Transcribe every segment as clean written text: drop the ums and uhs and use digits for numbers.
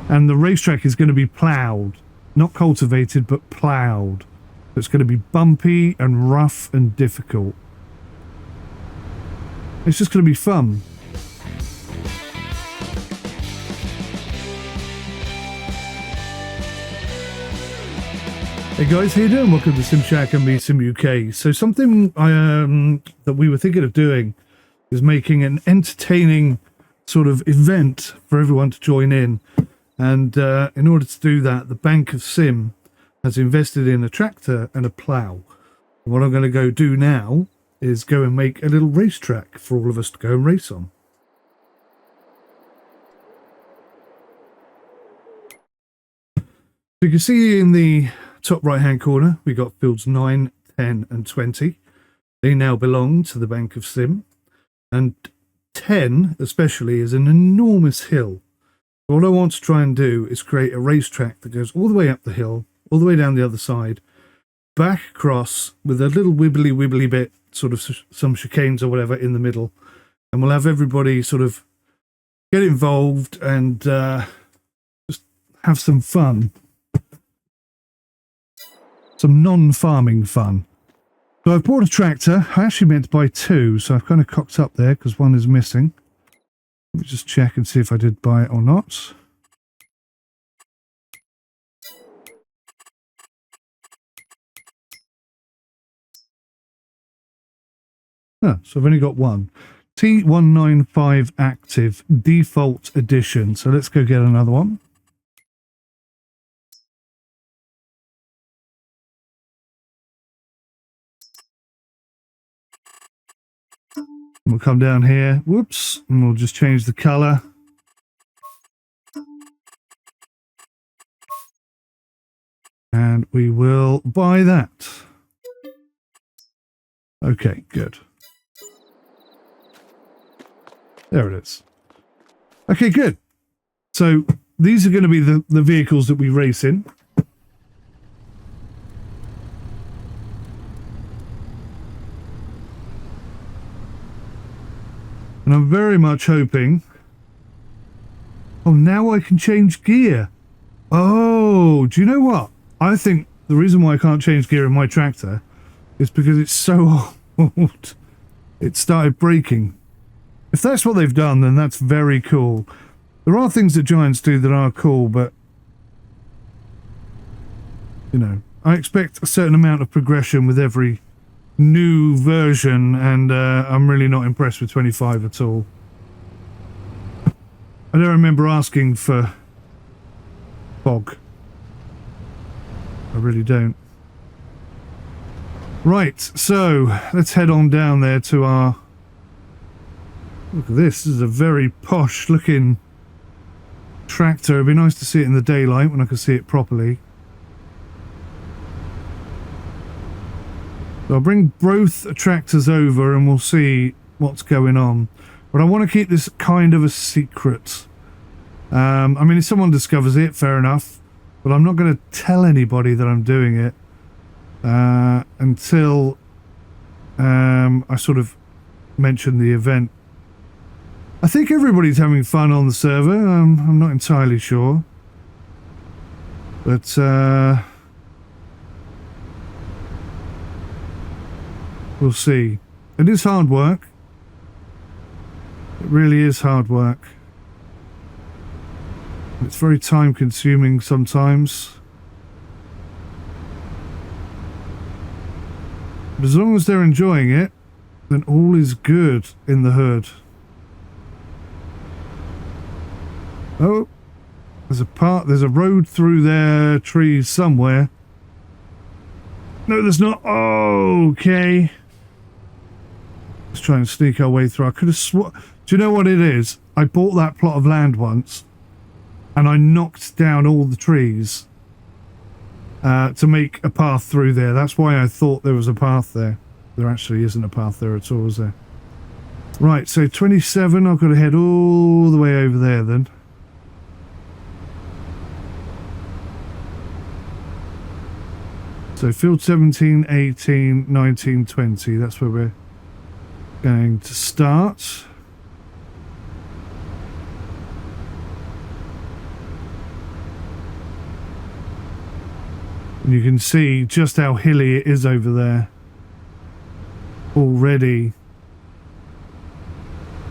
And the racetrack is going to be ploughed, not cultivated, but ploughed. It's going to be bumpy and rough and difficult. It's just going to be fun. Hey guys, how you doing? Welcome to Sim Shack and me, Sim UK. So something that we were thinking of doing is making an entertaining sort of event for everyone to join in. And in order to do that, the Bank of Sim has invested in a tractor and a plough. And what I'm going to go do now is go and make a little racetrack for all of us to go and race on. So you can see in the top right hand corner we got fields 9, 10 and 20. They now belong to the Bank of Sim, and 10 especially is an enormous hill. What I want to try and do is create a racetrack that goes all the way up the hill, all the way down the other side, back across with a little wibbly bit, sort of some chicanes or whatever in the middle, and we'll have everybody sort of get involved and just have some fun. Some non-farming fun. So I've bought a tractor. I actually meant to buy two, so I've kind of cocked up there because one is missing. Let me just check and see if I did buy it or not. So I've only got one. T195 active default edition. So let's go get another one. We'll come down here, whoops, and we'll just change the color. And we will buy that. Okay, good. There it is. Okay, good. So these are going to be the vehicles that we race in. And I'm very much hoping... Oh, now I can change gear. Oh, do you know what? I think the reason why I can't change gear in my tractor is because it's so old. It started breaking. If that's what they've done, then that's very cool. There are things that Giants do that are cool, but... You know, I expect a certain amount of progression with every new version, and I'm really not impressed with 25 at all. I don't remember asking for fog. I really don't. Right, so let's head on down there to our... Look at this. This is a very posh looking tractor. It'd be nice to see it in the daylight when I can see it properly. So I'll bring both tractors over and we'll see what's going on. But I want to keep this kind of a secret. I mean, if someone discovers it, fair enough. But I'm not going to tell anybody that I'm doing it until I sort of mention the event. I think everybody's having fun on the server. I'm not entirely sure. But... we'll see. It is hard work. It really is hard work. It's very time consuming sometimes. But as long as they're enjoying it, then all is good in the hood. Oh, there's a road through there, trees somewhere. No, there's not. Oh, okay. Let's try and sneak our way through. I could have Do you know what it is? I bought that plot of land once and I knocked down all the trees to make a path through there. That's why I thought there was a path there. There actually isn't a path there at all, is there? Right, so 27, I've got to head all the way over there then. So field 17, 18, 19, 20, that's where we're going to start. You can see just how hilly it is over there already.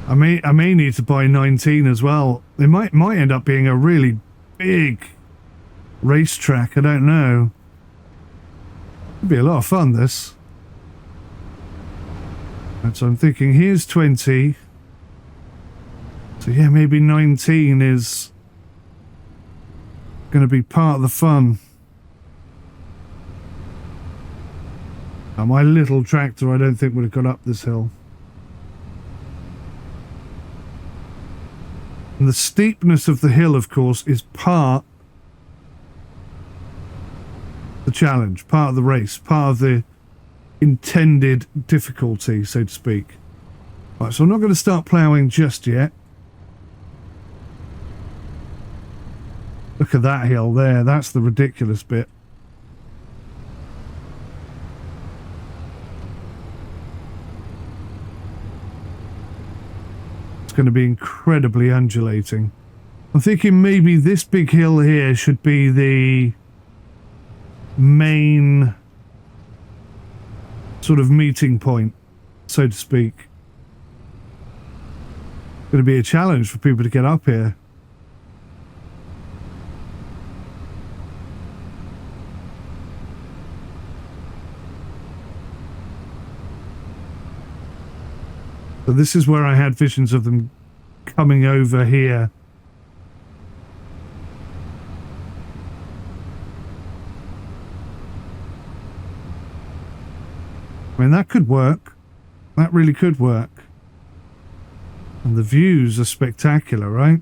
I may need to buy 19 as well. It might end up being a really big racetrack. I don't know. It'd be a lot of fun, this. And so I'm thinking, here's 20. So yeah, maybe 19 is going to be part of the fun. Now, my little tractor, I don't think would have got up this hill. And the steepness of the hill, of course, is part the challenge, part of the race, part of the intended difficulty, so to speak. Right, so I'm not going to start ploughing just yet. Look at that hill there. That's the ridiculous bit. It's going to be incredibly undulating. I'm thinking maybe this big hill here should be the main sort of meeting point, so to speak. It's going to be a challenge for people to get up here. So this is where I had visions of them coming over here. I mean, that could work. That really could work. And the views are spectacular, right?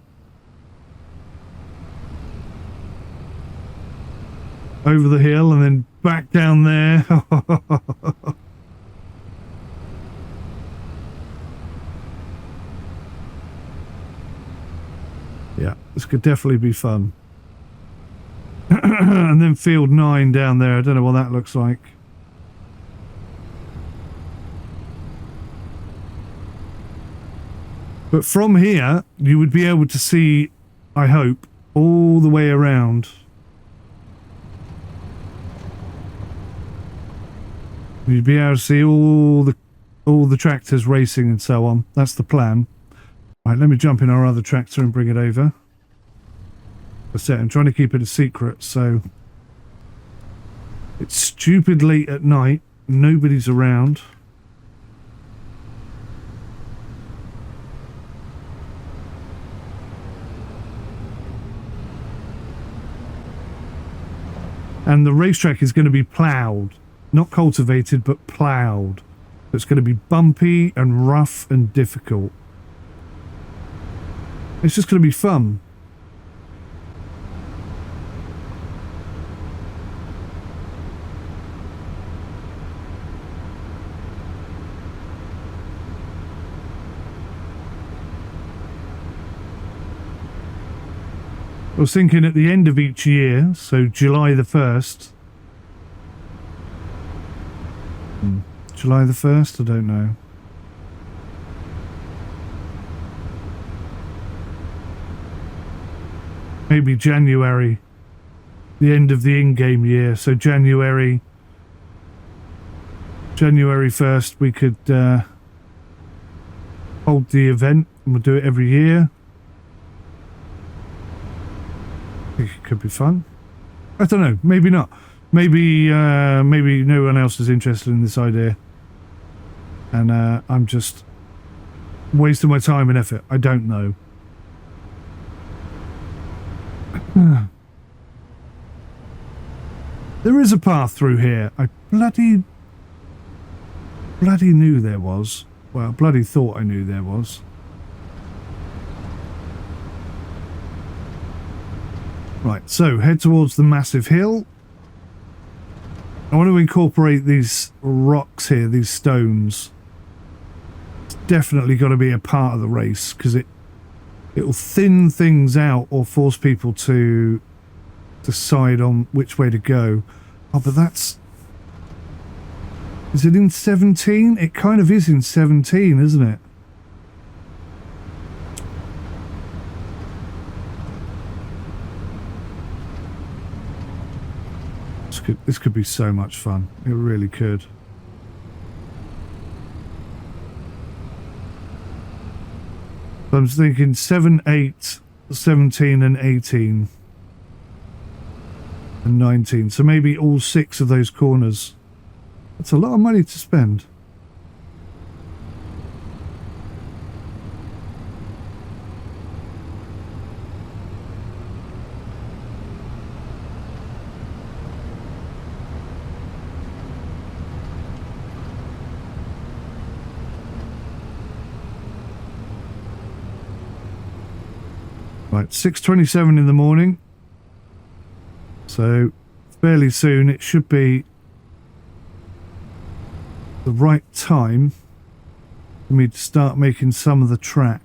Over the hill and then back down there. Yeah, this could definitely be fun. And then field 9 down there. I don't know what that looks like. But from here, you would be able to see, I hope, all the way around. You'd be able to see all the tractors racing and so on. That's the plan. Right, let me jump in our other tractor and bring it over. As I said, I'm trying to keep it a secret, so it's stupid late at night. Nobody's around. And the racetrack is going to be ploughed. Not cultivated, but ploughed. It's going to be bumpy and rough and difficult. It's just going to be fun. I was thinking at the end of each year, so July the 1st. July the 1st? I don't know. Maybe January, the end of the in-game year. So January 1st, we could hold the event, and we'll do it every year. I think it could be fun. I don't know. Maybe not. Maybe no one else is interested in this idea, and I'm just wasting my time and effort. I don't know. There is a path through here. I bloody knew there was. Well, bloody thought I knew there was. Right, so head towards the massive hill. I want to incorporate these rocks here, these stones. It's definitely got to be a part of the race, because it'll thin things out or force people to decide on which way to go. Oh, but that's... Is it in 17? It kind of is in 17, isn't it? It's This could be so much fun. It really could. So I'm thinking 7, 8, 17 and 18 and 19. So maybe all 6 of those corners. That's a lot of money to spend. Right, 6:27 in the morning. So fairly soon it should be the right time for me to start making some of the track.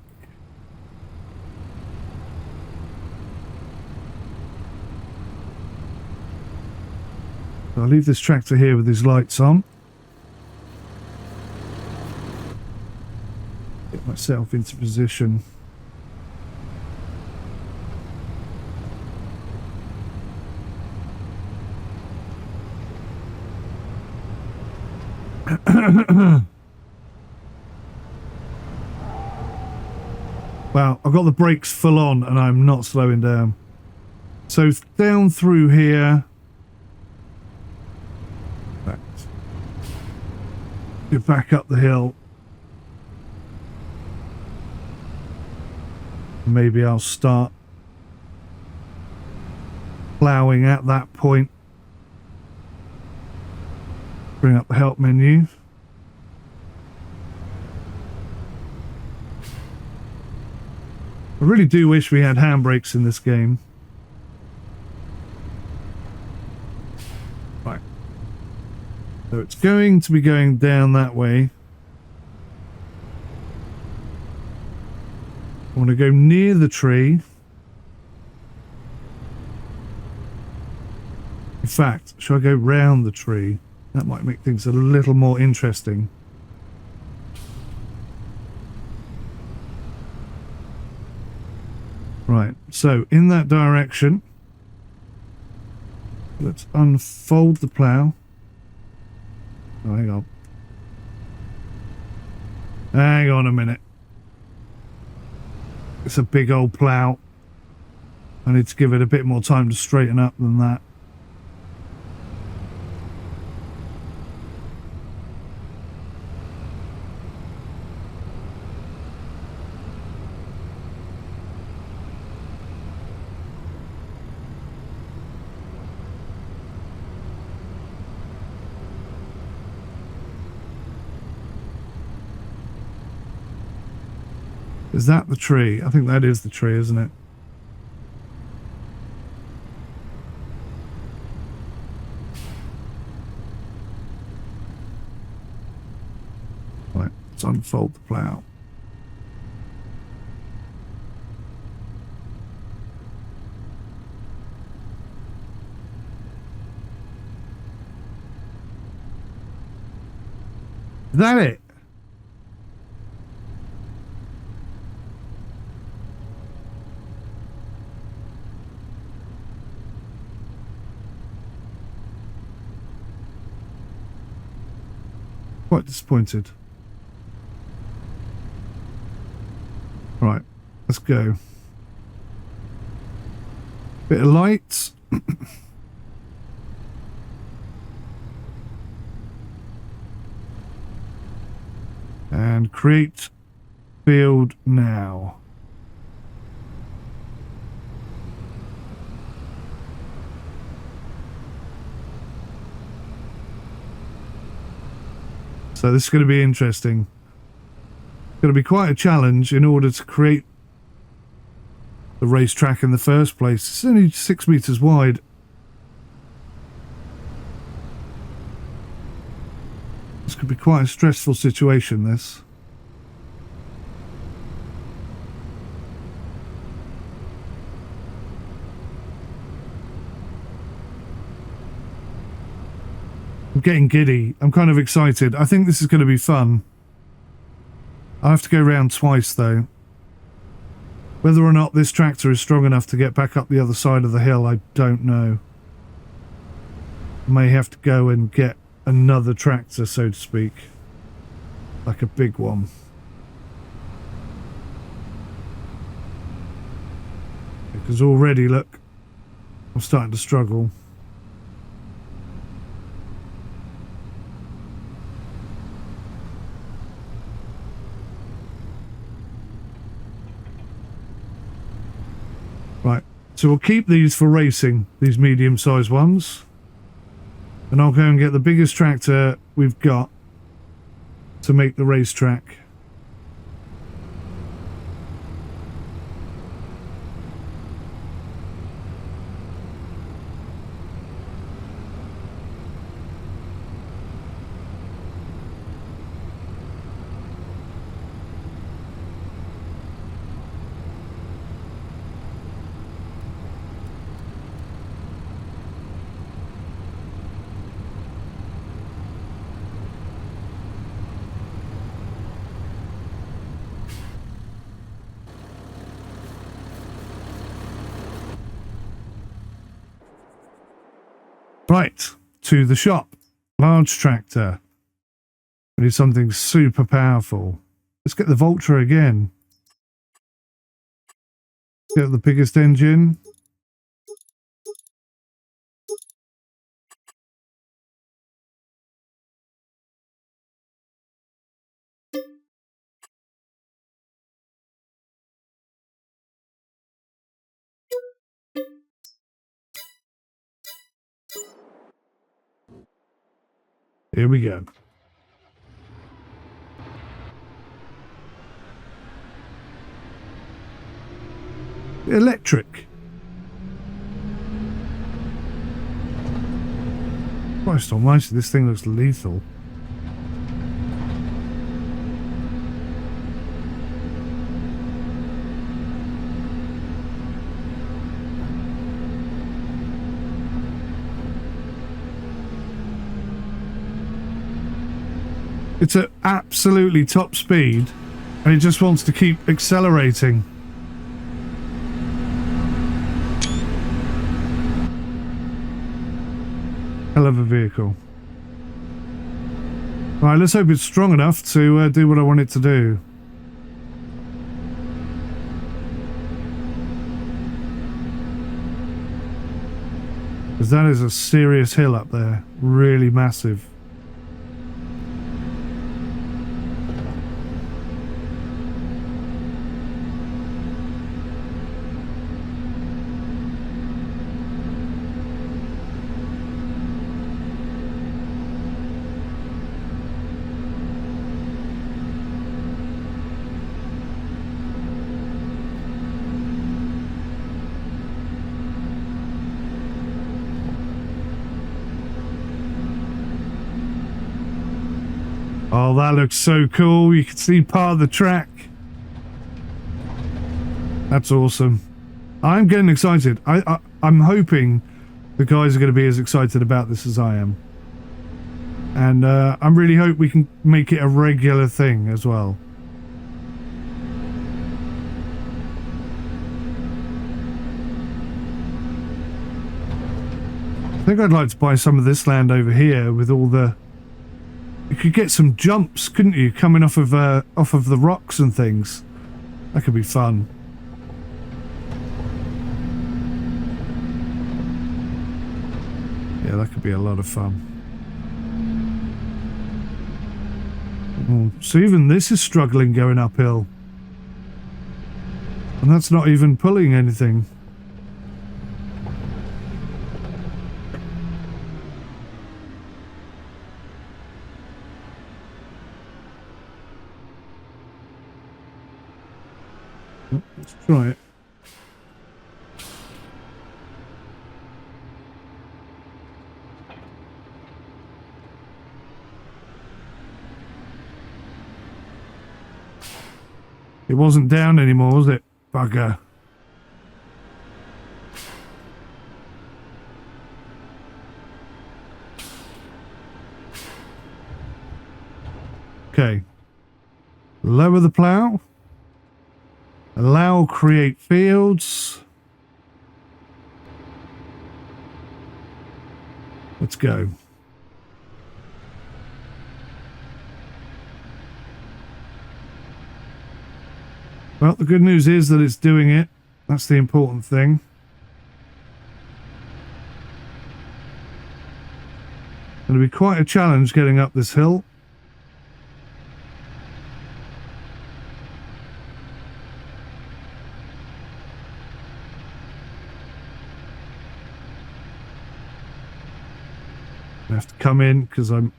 So I'll leave this tractor here with his lights on. Get myself into position. Wow, I've got the brakes full on and I'm not slowing down. So down through here. Get back up the hill. Maybe I'll start ploughing at that point. Bring up the help menu. I really do wish we had handbrakes in this game. Right. So it's going to be going down that way. I want to go near the tree. In fact, should I go round the tree? That might make things a little more interesting. Right, so in that direction, let's unfold the plough. Oh, hang on. Hang on a minute. It's a big old plough. I need to give it a bit more time to straighten up than that. Is that the tree? I think that is the tree, isn't it? Right, let's unfold the plough. Is that it? Quite disappointed. Right, let's go. Bit of light. And create field now. So this is going to be interesting. It's going to be quite a challenge in order to create the racetrack in the first place. It's only 6 meters wide. This could be quite a stressful situation, this. I'm getting giddy. I'm kind of excited. I think this is going to be fun. I have to go round twice though. Whether or not this tractor is strong enough to get back up the other side of the hill, I don't know. May have to go and get another tractor, so to speak. Like a big one. Because already, look, I'm starting to struggle. Right, so we'll keep these for racing, these medium-sized ones. And I'll go and get the biggest tractor we've got to make the racetrack. Right, to the shop. Large tractor. We need something super powerful. Let's get the Vulture again. Get the biggest engine. Here we go. Electric. Christ almighty, this thing looks lethal. It's at absolutely top speed, and it just wants to keep accelerating. Hell of a vehicle. Right, let's hope it's strong enough to do what I want it to do. Because that is a serious hill up there. Really massive. Oh, that looks so cool. You can see part of the track. That's awesome. I'm getting excited. I'm hoping the guys are going to be as excited about this as I am. And I really hope we can make it a regular thing as well. I think I'd like to buy some of this land over here with all the... You could get some jumps, couldn't you, coming off of the rocks and things. That could be fun. Yeah, that could be a lot of fun. So even this is struggling going uphill. And that's not even pulling anything. Let's try it. It wasn't down anymore, was it? Bugger. Okay. Lower the plow. Allow create fields. Let's go. Well, the good news is that it's doing it. That's the important thing. It'll be quite a challenge getting up this hill. I have to come in because I'm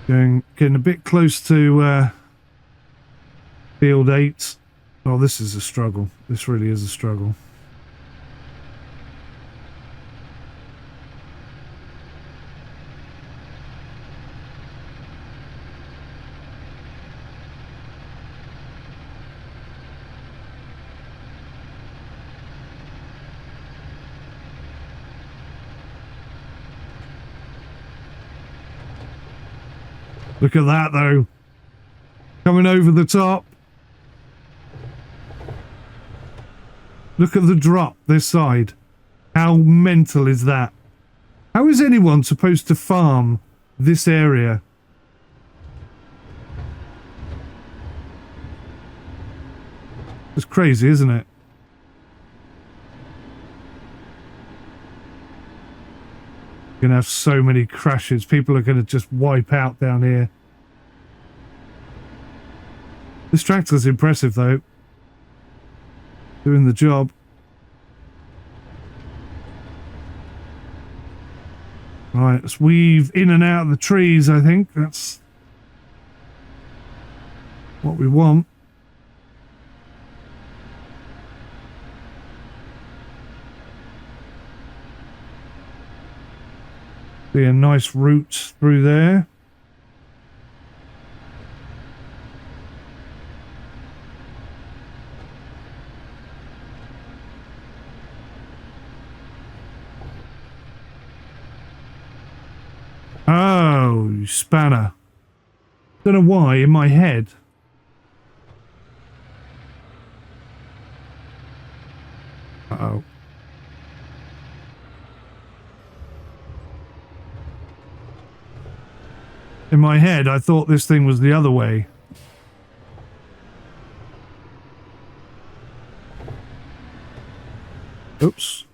getting a bit close to field 8. Oh, this is a struggle. This really is a struggle. Look at that, though. Coming over the top. Look at the drop this side. How mental is that? How is anyone supposed to farm this area? It's crazy, isn't it? You're gonna have so many crashes. People are gonna just wipe out down here. This tractor's impressive, though. Doing the job. Right, let's weave in and out of the trees, I think. That's what we want. Be a nice route through there. Oh, you spanner. Don't know why, in my head. Uh-oh. In my head, I thought this thing was the other way. Oops.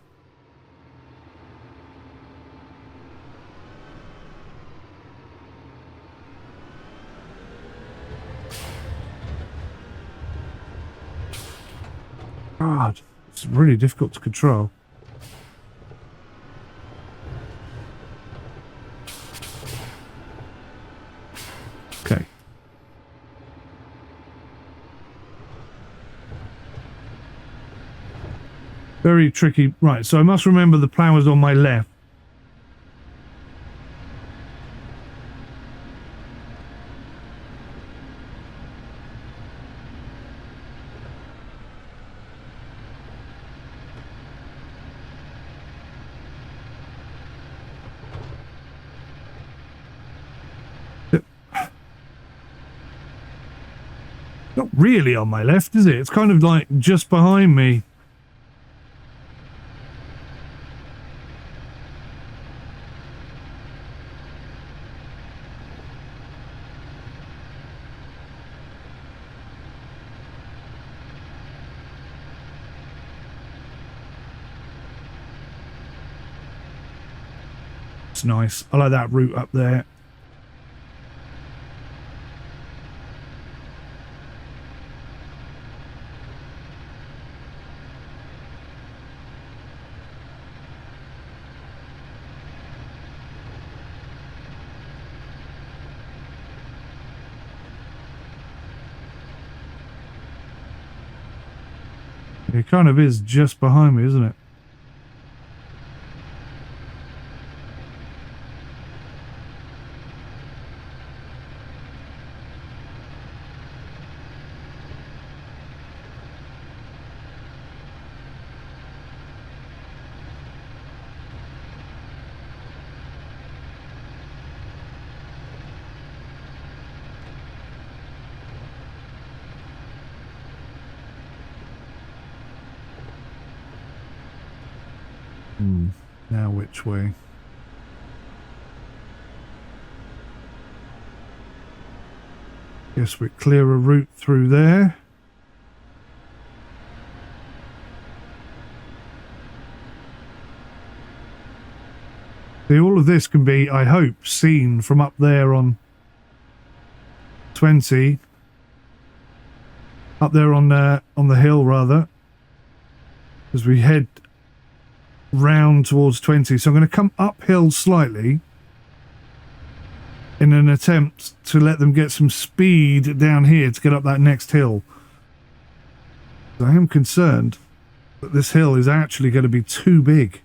God, it's really difficult to control. Okay. Very tricky. Right, so I must remember the plough is on my left. Not really on my left, is it? It's kind of like just behind me. It's nice. I like that route up there. It kind of is just behind me, isn't it? Now which way? Guess we clear a route through there. See, all of this can be, I hope, seen from up there on 20. Up there on the hill, rather. As we head round towards 20. So I'm going to come uphill slightly in an attempt to let them get some speed down here to get up that next hill. I am concerned that this hill is actually going to be too big.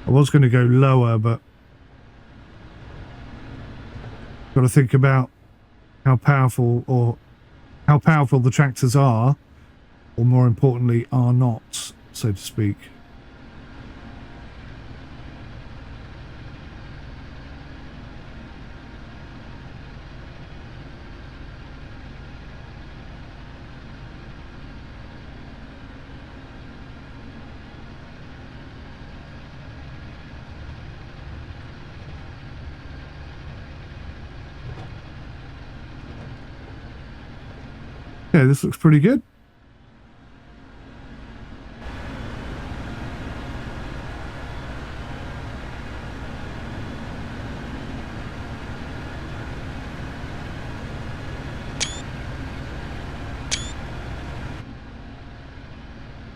I was going to go lower, but got to think about how powerful the tractors are, or more importantly, are not, so to speak. Yeah, this looks pretty good.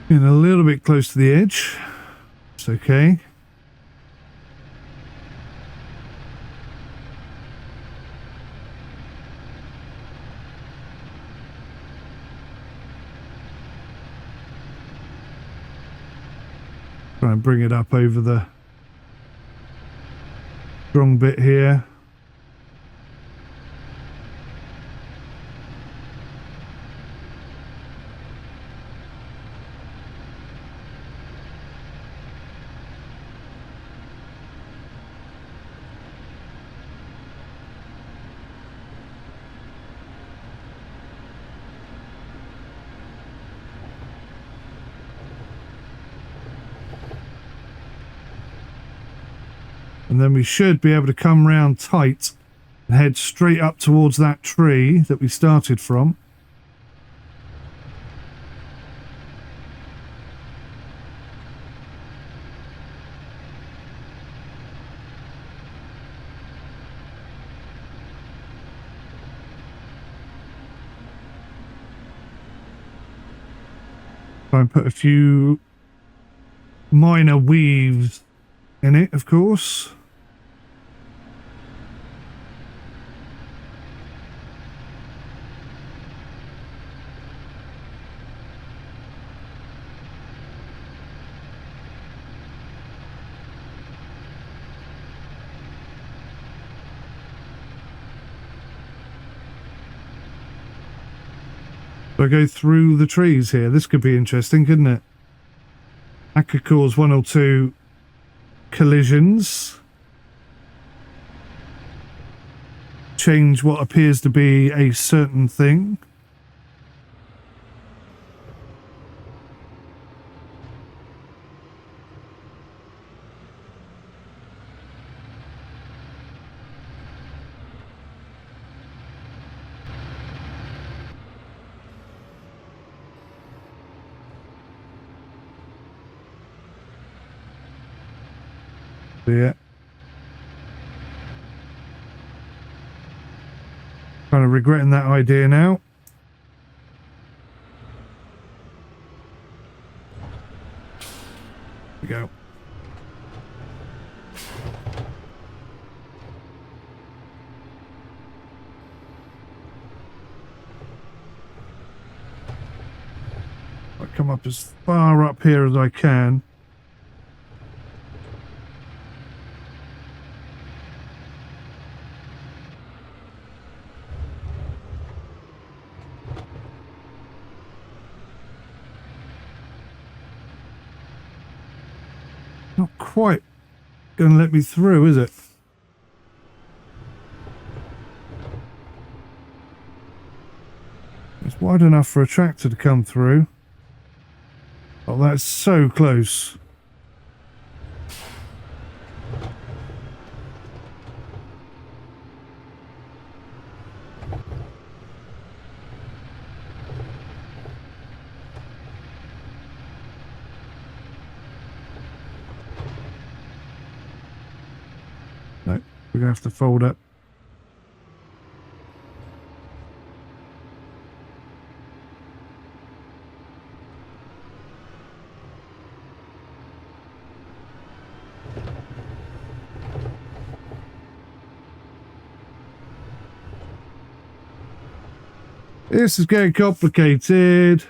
Getting a little bit close to the edge. It's okay. Try and bring it up over the strong bit here. And then we should be able to come round tight and head straight up towards that tree that we started from. Try and put a few minor weaves in it, of course. So I go through the trees here. This could be interesting, couldn't it? That could cause one or two collisions. Change what appears to be a certain thing. Yeah. Kind of regretting that idea now. Here we go. I come up as far up here as I can. Not quite going to let me through, is it? It's wide enough for a tractor to come through. Oh, that's so close. No, we're going to have to fold up. This is getting complicated.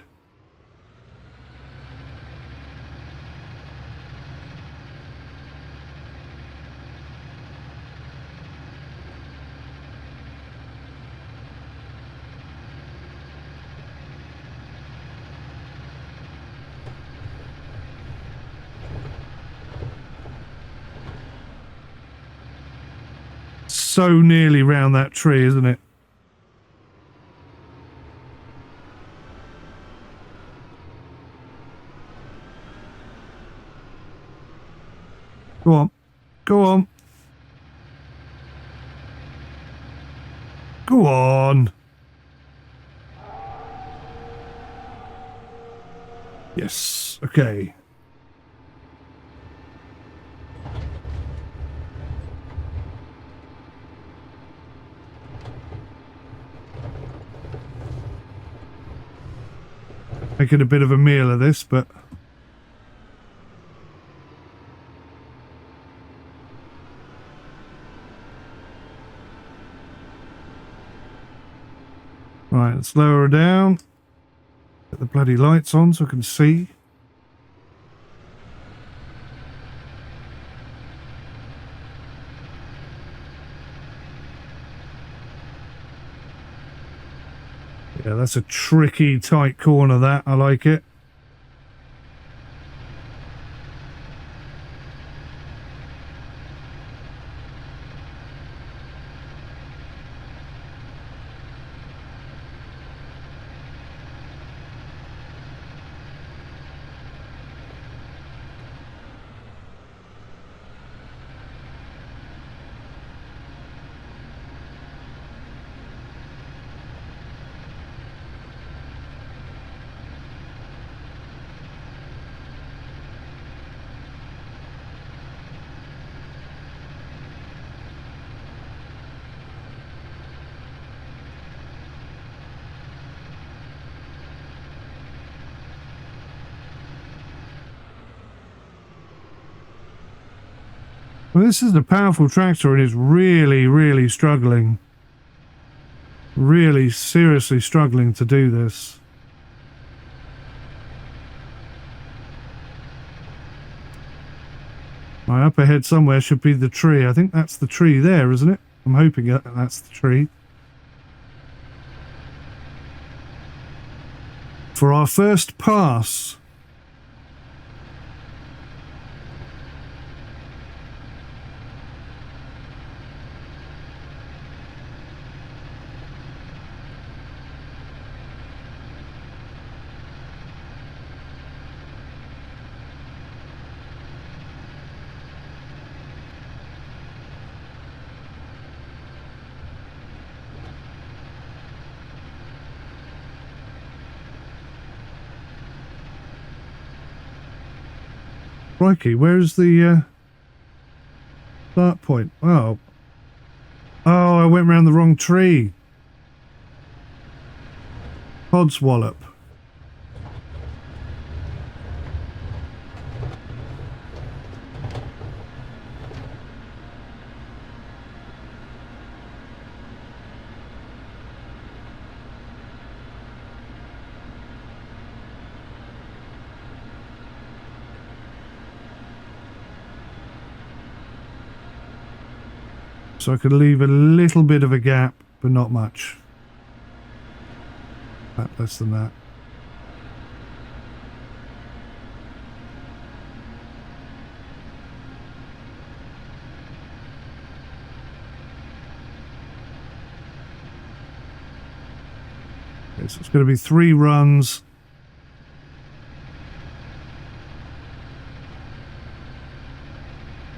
So nearly round that tree, isn't it? Go on. Go on. Go on. Yes. Okay. Making a bit of a meal of this, but right, let's lower her down. Get the bloody lights on so I can see. Yeah, that's a tricky, tight corner, that. I like it. Well, this is a powerful tractor and it's really, really struggling. Really seriously struggling to do this. Right, up ahead somewhere should be the tree. I think that's the tree there, isn't it? I'm hoping that's the tree. For our first pass. Crikey, where's the start point? Oh. Oh, I went round the wrong tree. Podswallop. So I could leave a little bit of a gap, but not much. Less than that. Okay, so it's going to be 3 runs.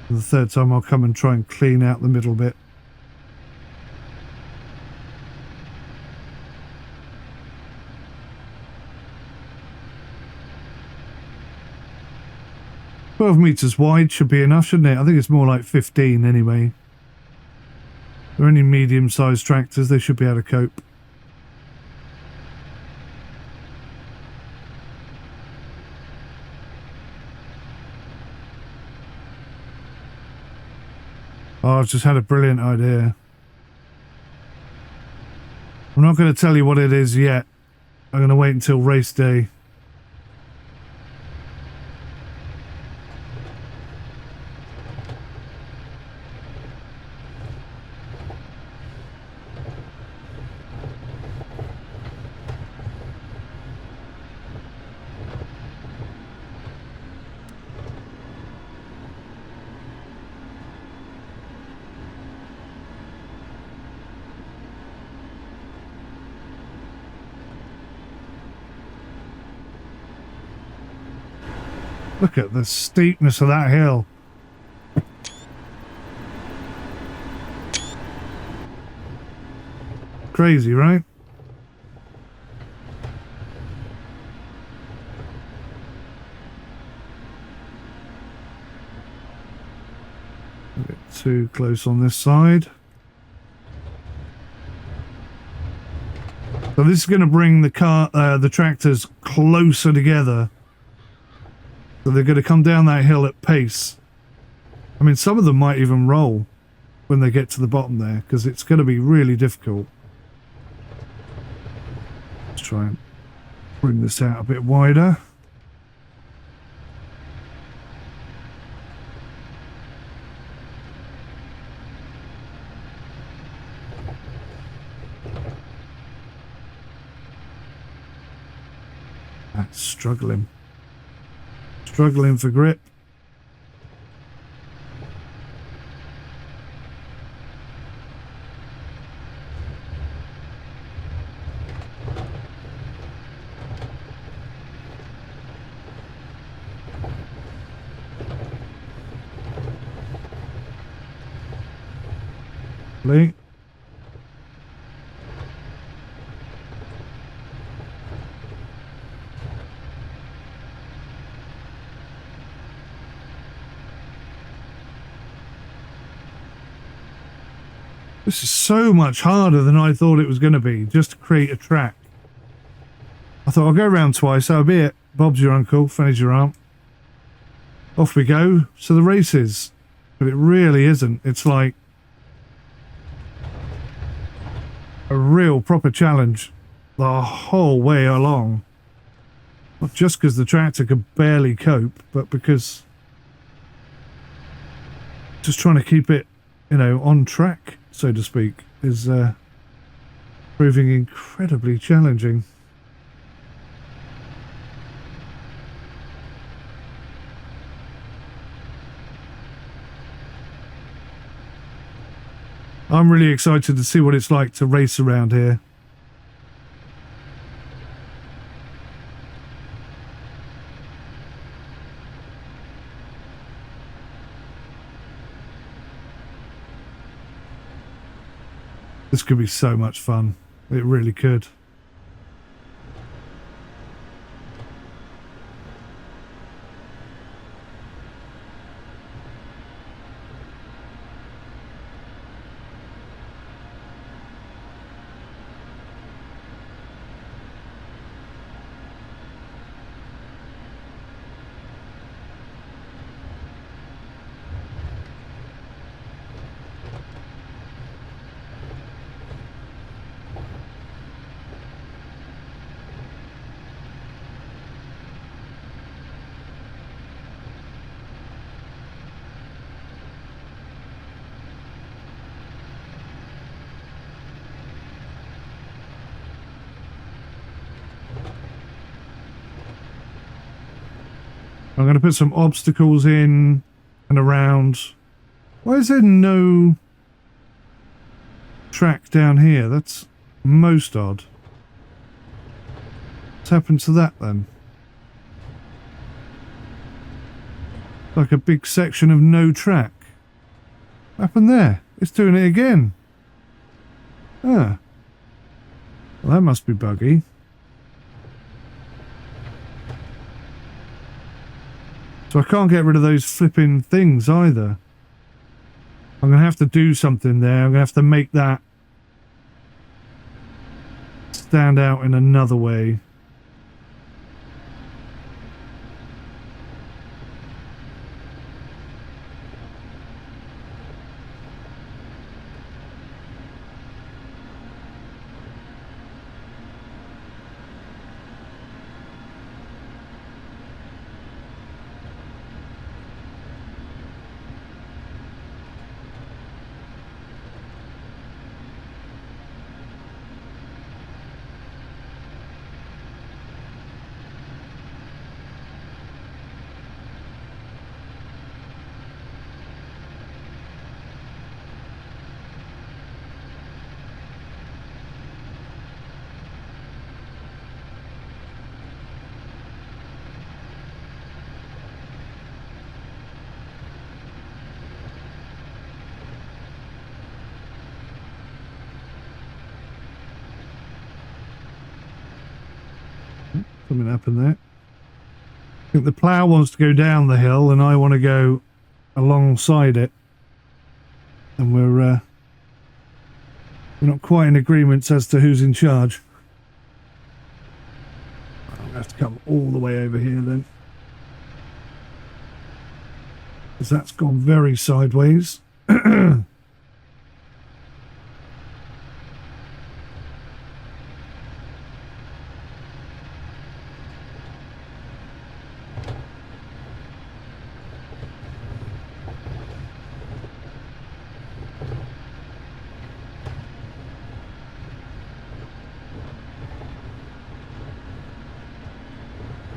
And the third time I'll come and try and clean out the middle bit. "12 meters wide should be enough, shouldn't it? I think it's more like 15 anyway. If there are any medium-sized tractors, they should be able to cope." Oh, I've just had a brilliant idea. I'm not going to tell you what it is yet. I'm going to wait until race day. Look at the steepness of that hill. Crazy, right? A bit too close on this side. So this is going to bring the tractors closer together. So they're going to come down that hill at pace. I mean, some of them might even roll when they get to the bottom there, because it's going to be really difficult. Let's try and bring this out a bit wider. That's struggling. Struggling for grip. Lee. This is so much harder than I thought it was going to be, just to create a track. I thought I'll go around twice, that'll be it. Bob's your uncle, Fanny's your aunt. Off we go to the races. But it really isn't. It's like a real proper challenge the whole way along. Not just because the tractor could barely cope, but because just trying to keep it, you know, on track, so to speak, is proving incredibly challenging. I'm really excited to see what it's like to race around here. This could be so much fun. It really could. I'm going to put some obstacles in and around. Why is there no track down here? That's most odd. What's happened to that then? Like a big section of no track. What happened there? It's doing it again. Ah. Well, that must be buggy. So I can't get rid of those flipping things either. I'm going to have to do something there. I'm going to have to make that stand out in another way. Something happened there. I think the plough wants to go down the hill and I want to go alongside it. And we're not quite in agreement as to who's in charge. I'm going to have to come all the way over here then. Because that's gone very sideways.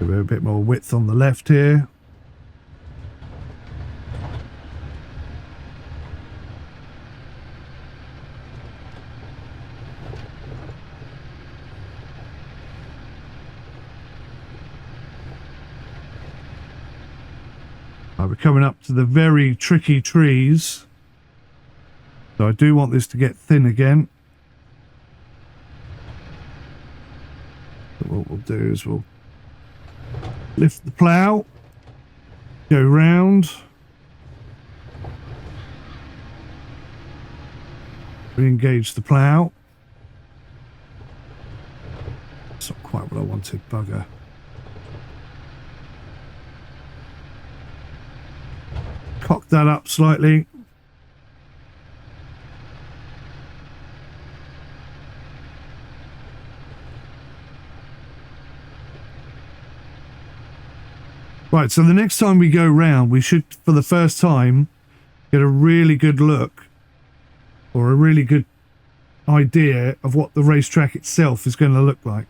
A bit more width on the left here. We're coming up to the very tricky trees, so I do want this to get thin again. So what we'll do is we'll lift the plough, go round, re-engage the plough. That's not quite what I wanted, bugger. Cock that up slightly. Right, so the next time we go round, we should, for the first time, get a really good look or a really good idea of what the racetrack itself is going to look like.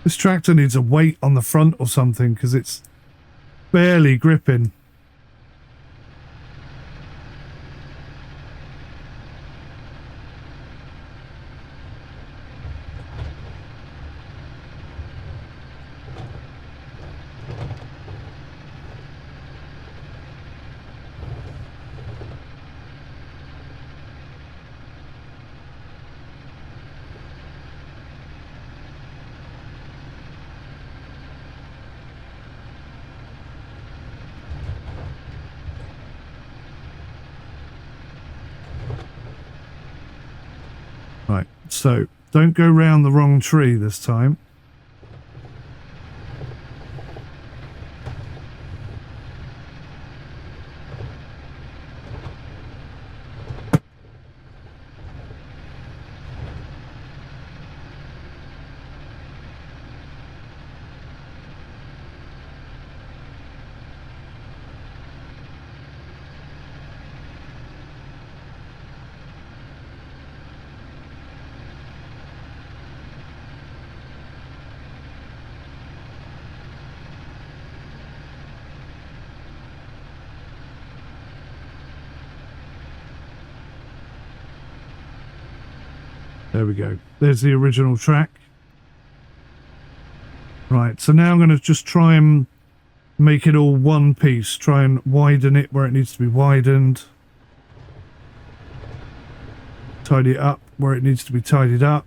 This tractor needs a weight on the front or something because it's barely gripping. Right, so don't go round the wrong tree this time. There we go. There's the original track. Right, so now I'm going to just try and make it all one piece. Try and widen it where it needs to be widened. Tidy it up where it needs to be tidied up.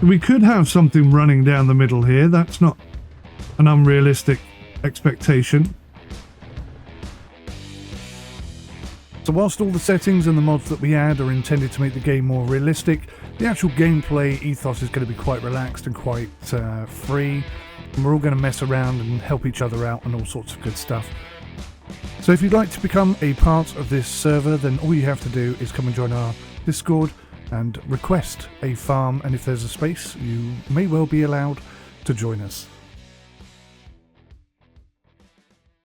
We could have something running down the middle here. That's not an unrealistic expectation. So whilst all the settings and the mods that we add are intended to make the game more realistic, the actual gameplay ethos is going to be quite relaxed and quite free. And we're all going to mess around and help each other out and all sorts of good stuff. So if you'd like to become a part of this server, then all you have to do is come and join our Discord and request a farm, and if there's a space, you may well be allowed to join us.